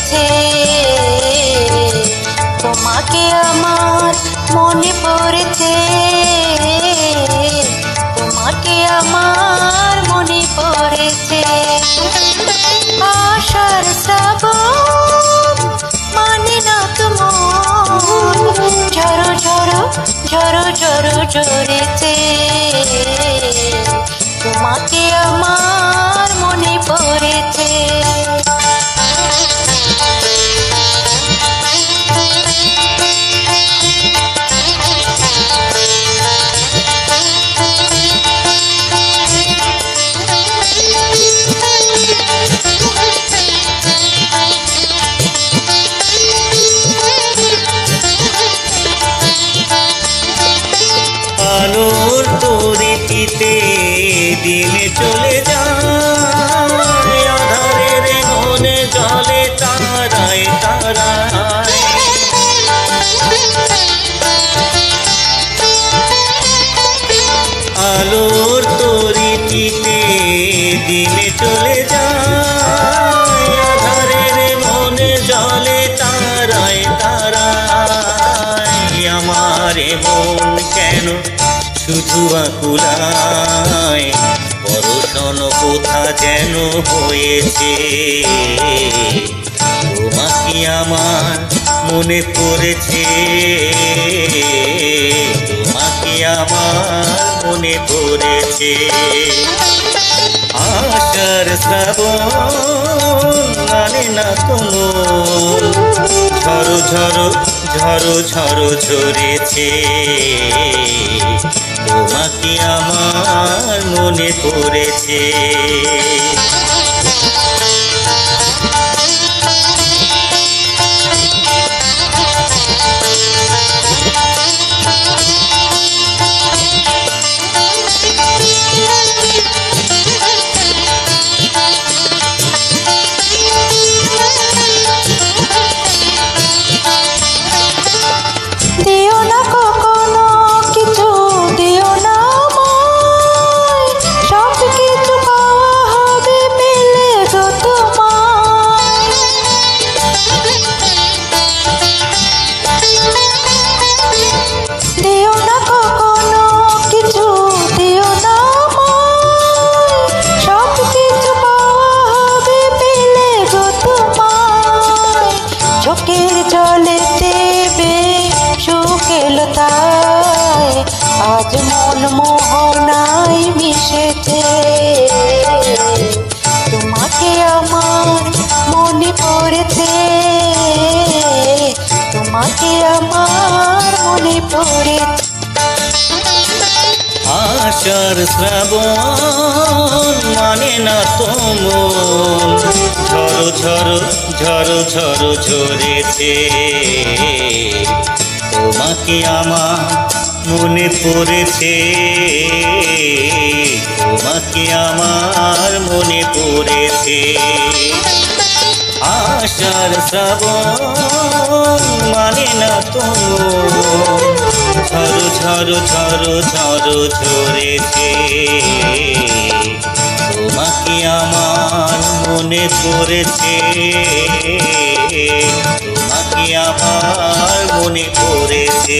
পড়েছে, তোমাকে আমার মনে পড়েছে, তোমাকে আমার মনে পড়েছে। আশার শ্রাবণ মানে না তোমার, ঝড়ো ঝড়ো ঝড়ো ঝড়ো ঝরেছে, তোমাকে আমার মনে পড়েছে। আলোর তরিতে দিনে চলে যায়, আধারের মনে জলে তারায় তারায়। আলোর তরিতে দিনে চলে যায়, আধারের মনে জলে তারায় তারায়। আমার মন কেন শুধু আকুলায়, পরশন কোথা যেন হয়েছে, তোমাকে আমার মনে পড়েছে, তোমাকে আমার মনে পড়েছে। আশার শ্রাবণ মানে না তুমুল, ঝড়ো ঝড়ো ঝড়ো ঝড়ো ঝরেছে, তোমাকে আমার মনে পড়েছে। দিও না কখনো কিছু, দিও না আমায়, সব কিছু পাওয়া হবে পেলে গো তোমায়। দিও না কখনো কিছু, দিও না আমায়, সব কিছু পাওয়া হবে পেলে গো তোমায়। চোখের জলে দেবে শুকেল তাই, আজ মন মোহনায় মিশেছে, তোমাকে আমার মনে পড়েছে, তোমাকে আমার মনে পড়েছে। আশার শ্রাবণ মানে না তুমুল, ঝড়ো ঝড়ো ঝড়ো ঝড়ো ঝরেছে, তোমাকে আমার মনে পড়েছে, তোমাকে আমার মনে পড়েছে। আশার শ্রাবণ মানে না তুমুল, ঝড়ো ঝড়ো ঝড়ো ঝড়ো ঝরেছে, তোমাকে আমার মনে পড়েছে, তোমাকে আমার মনে পড়েছে।